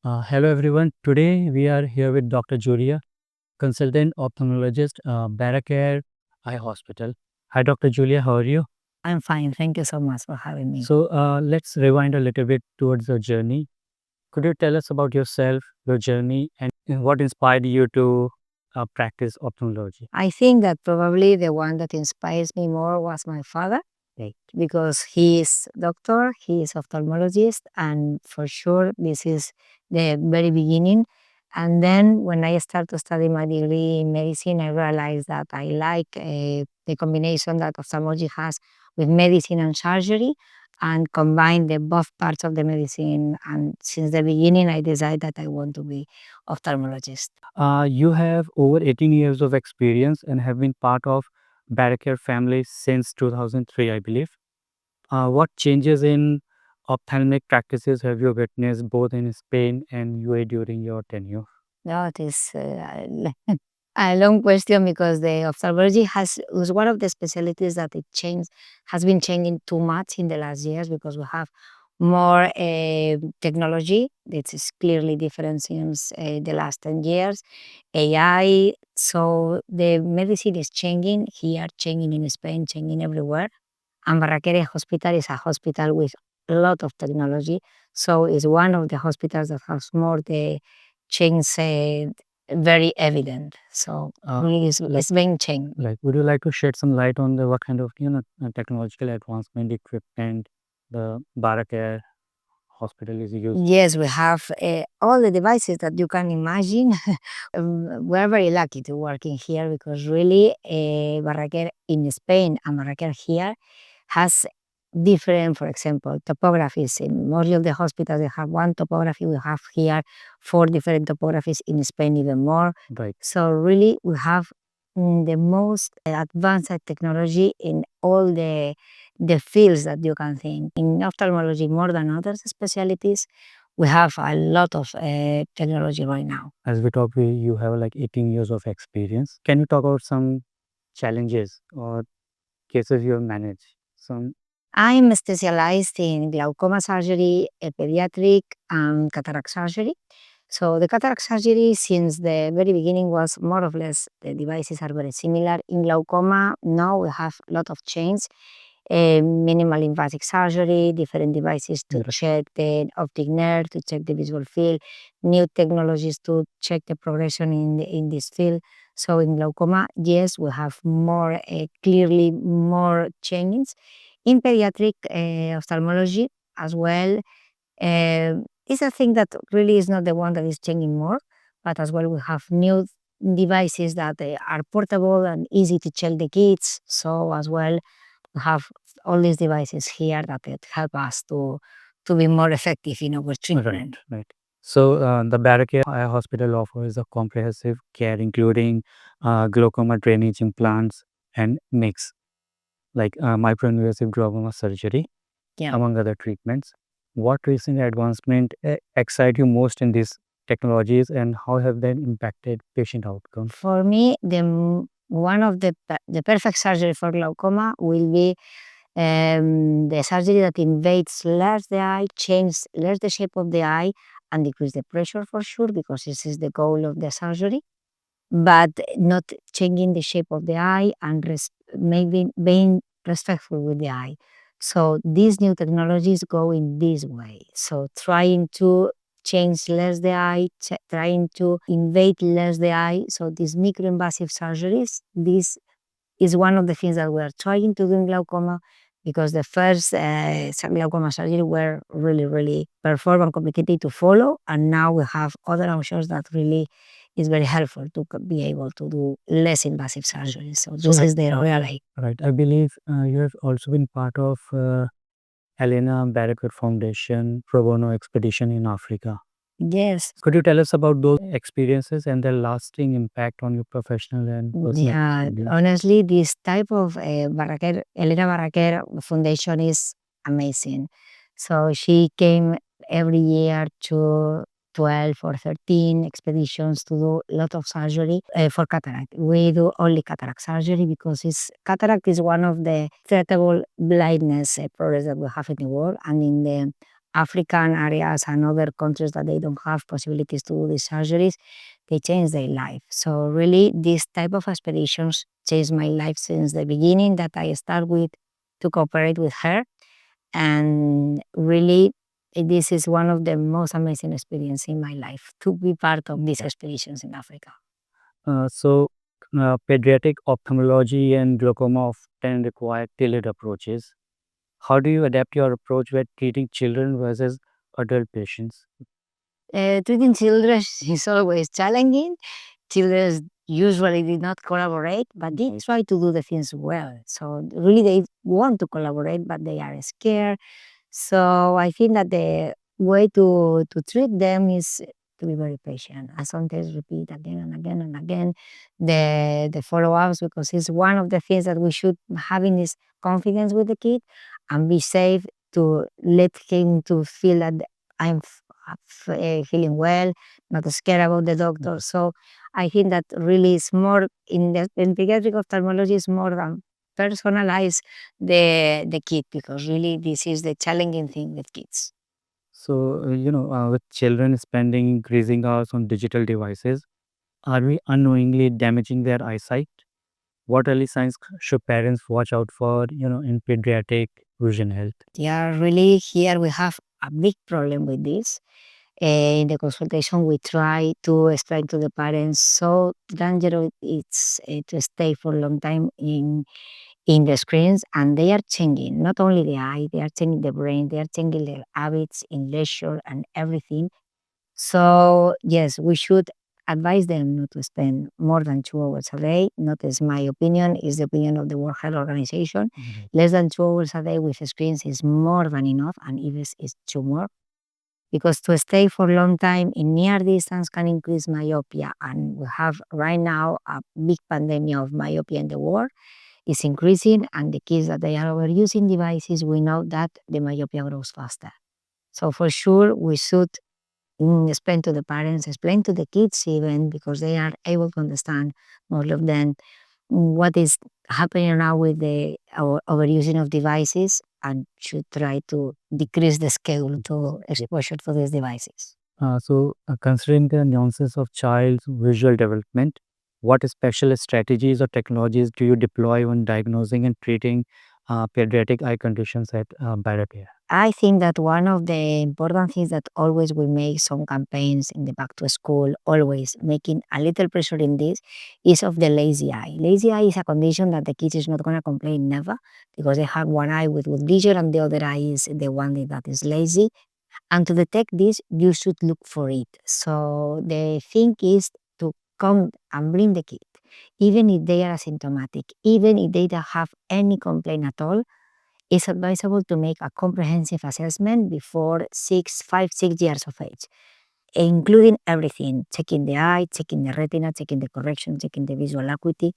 Hello everyone. Today we are here with Dr. Julia, consultant ophthalmologist, Barraquer Eye Hospital. Hi, Dr. Julia. How are you? I'm fine. Thank you so much for having me. So let's rewind a little bit towards your journey. Could you tell us about yourself, your journey, and what inspired you to practice ophthalmology? I think that probably the one that inspires me more was my father, because he is doctor, he is ophthalmologist, and for sure this is the very beginning. And then when I started to study my degree in medicine, I realized that I like the combination that ophthalmology has with medicine and surgery, and combine the both parts of the medicine. And since the beginning, I decided that I want to be ophthalmologist. You have over 18 years of experience and have been part of Barraquer family since 2003, I believe. What changes in ophthalmic practices have you witnessed both in Spain and UAE during your tenure? No, it is a long question, because the ophthalmology was one of the specialties that has been changing too much in the last years, because we have more technology. This is clearly different since the last 10 years. AI, so the medicine is changing here, changing in Spain, changing everywhere. And Barraquer Eye Hospital is a hospital with a lot of technology. So it's one of the hospitals that has more the change very evident. So really it's being changed. Like, would you like to shed some light on what kind of technological advancement equipment the Barraquer hospital is using? Yes, we have all the devices that you can imagine. We're very lucky to work in here, because really Barraquer in Spain and Barraquer here has different, for example, topographies. In most of the hospitals, they have one topography. We have here 4 different topographies, in Spain even more. Right. So really, we have the most advanced technology in all the fields that you can think. In ophthalmology, more than other specialties, we have a lot of technology right now. As we talk, you have like 18 years of experience. Can you talk about some challenges or cases you have managed? Some I'm specialized in glaucoma surgery, pediatric, and cataract surgery. So the cataract surgery, since the very beginning, was more or less the devices are very similar. In glaucoma, now we have a lot of change. Minimal invasive surgery, different devices to check the optic nerve, to check the visual field, new technologies to check the progression in this field. So in glaucoma, yes, we have more, clearly more changes. In pediatric ophthalmology as well, it's a thing that really is not the one that is changing more, but as well we have new devices that are portable and easy to check the kids. So as well, we have all these devices here that help us to be more effective in our treatment. Right. So the Barraquer Eye Hospital offers a comprehensive care, including glaucoma drainage implants and mix, like microinvasive glaucoma surgery, Yeah. among other treatments. What recent advancement excite you most in these technologies, and how have they impacted patient outcomes? For me, one of the perfect surgery for glaucoma will be the surgery that invades less the eye, changes less the shape of the eye, and decrease the pressure for sure, because this is the goal of the surgery, but not changing the shape of the eye, and maybe being respectful with the eye. So these new technologies go in this way. So trying to change less the eye, trying to invade less the eye. So these microinvasive surgeries, this is one of the things that we're trying to do in glaucoma, because the first glaucoma surgery were really, really perform and complicated to follow. And now we have other options that really is very helpful to be able to do less invasive surgery. So this is the real aim. Right. I believe you have also been part of Elena Barraquer Foundation pro bono expedition in Africa. Yes. Could you tell us about those experiences and their lasting impact on your professional and personal Yeah, experience? honestly, this type of Elena Barraquer Foundation is amazing. So she came every year to 12 or 13 expeditions to do a lot of surgery for cataract. We do only cataract surgery, because cataract is one of the treatable blindness problems that we have in the world. And in the African areas and other countries that they don't have possibilities to do these surgeries, they change their life. So really, this type of expeditions changed my life since the beginning that I start with to cooperate with her. And really, this is one of the most amazing experience in my life to be part of these expeditions in Africa. Pediatric ophthalmology and glaucoma often require tailored approaches. How do you adapt your approach when treating children versus adult patients? Treating children is always challenging. Children usually did not collaborate, but they try to do the things well. So really, they want to collaborate, but they are scared. So I think that the way to treat them is to be very patient and sometimes repeat again and again and again the follow-ups, because it's one of the things that we should having is confidence with the kid and be safe to let him to feel that I'm feeling well, not scared about the doctor. So I think that really is more in pediatric ophthalmology is more than personalize the kid, because really this is the challenging thing with kids. With children spending increasing hours on digital devices, are we unknowingly damaging their eyesight? What early signs should parents watch out for, in pediatric vision health? Yeah, really here we have a big problem with this. In the consultation, we try to explain to the parents so dangerous it's to stay for a long time in the screens, and they are changing not only the eye, they are changing the brain, they are changing their habits in leisure and everything. So yes, we should advise them not to spend more than 2 hours a day. Not as my opinion, is the opinion of the World Health Organization. Less than 2 hours a day with screens is more than enough, and even is too more. Because to stay for a long time in near distance can increase myopia, and we have right now a big pandemic of myopia in the world. Is increasing, and the kids that they are overusing devices, we know that the myopia grows faster. So for sure, we should explain to the parents, explain to the kids even, because they are able to understand most of them what is happening now with the overusing of devices, and should try to decrease the schedule to exposure to these devices. Considering the nuances of child's visual development, what special strategies or technologies do you deploy when diagnosing and treating pediatric eye conditions at Barraquer? I think that one of the important things that always we make some campaigns in the back to school, always making a little pressure in this, is of the lazy eye. Lazy eye is a condition that the kids is not going to complain never, because they have one eye with good vision and the other eye is the one that is lazy. And to detect this, you should look for it. So the thing is to come and bring the kid, even if they are asymptomatic, even if they don't have any complaint at all. It's advisable to make a comprehensive assessment before 5, 6 years of age, including everything, checking the eye, checking the retina, checking the correction, checking the visual acuity.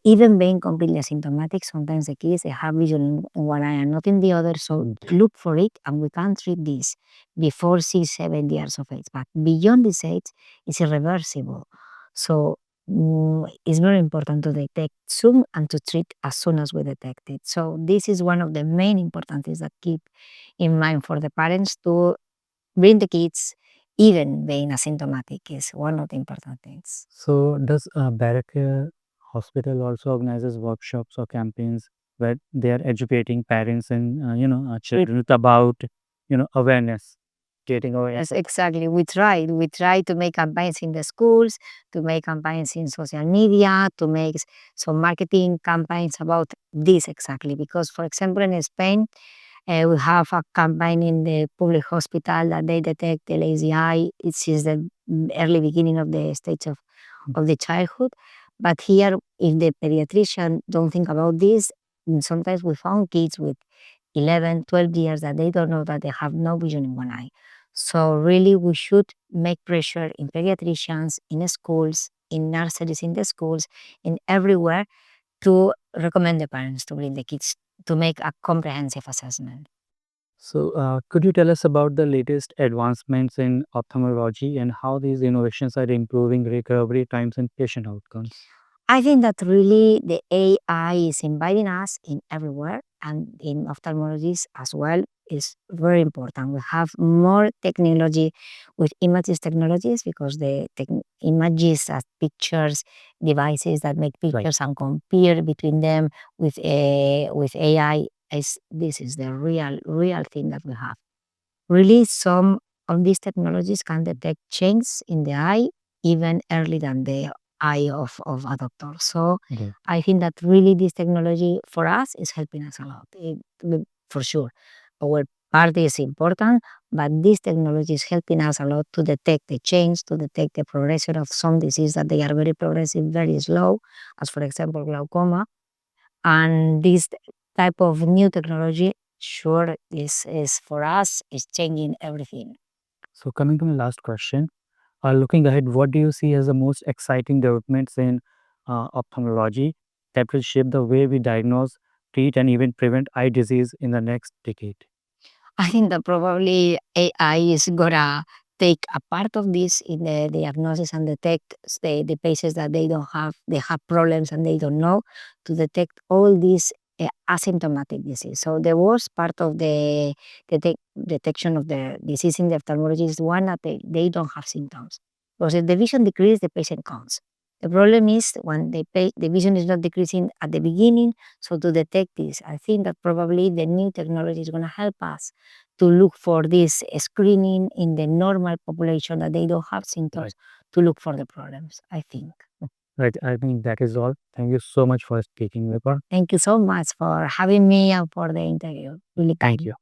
Even being completely asymptomatic, sometimes the kids they have vision in one eye and not in the other, so look for it, and we can treat this before 6, 7 years of age. But beyond this age, it's irreversible. So it's very important to detect soon and to treat as soon as we detect it. So this is one of the main important things that keep in mind for the parents to bring the kids, even being asymptomatic, is one of the important things. So, does Barraquer Hospital also organizes workshops or campaigns where they are educating parents and children about awareness, getting awareness? Yes, exactly. We try. We try to make campaigns in the schools, to make campaigns in social media, to make some marketing campaigns about this exactly. Because, for example, in Spain, we have a campaign in the public hospital that they detect the lazy eye. It is the early beginning of the stage of the childhood. But here, if the pediatrician don't think about this, sometimes we found kids with 11, 12 years that they don't know that they have no vision in one eye. So really, we should make pressure in pediatricians, in schools, in nurseries, in the schools, in everywhere, to recommend the parents to bring the kids to make a comprehensive assessment. Could you tell us about the latest advancements in ophthalmology and how these innovations are improving recovery times and patient outcomes? I think that really the AI is inviting us in everywhere, and in ophthalmologists as well is very important. We have more technology with images technologies because the images as pictures, devices that make Right. pictures and compare between them with AI is this is the real thing that we have. Really, some of these technologies can detect changes in the eye even earlier than the eye of a doctor. So Okay. I think that really this technology for us is helping us a lot, for sure. Our part is important, but this technology is helping us a lot to detect the change, to detect the progression of some disease that they are very progressive, very slow, as for example glaucoma. And this type of new technology, sure, is for us, is changing everything. So coming to my last question, looking ahead, what do you see as the most exciting developments in ophthalmology that will shape the way we diagnose, treat, and even prevent eye disease in the next decade? I think that probably AI is gonna take a part of this in the diagnosis and detect the patients that they have problems and they don't know, to detect all these asymptomatic disease. So the worst part of the detection of the disease in the ophthalmology is one that they don't have symptoms. Because if the vision decreases, the patient comes. The problem is when the vision is not decreasing at the beginning, so to detect this, I think that probably the new technology is going to help us to look for this screening in the normal population that they don't have symptoms, Right. to look for the problems, I think. Right. I think that is all. Thank you so much for speaking, Vipar. Thank you so much for having me and for the interview. Really Thank kind. you.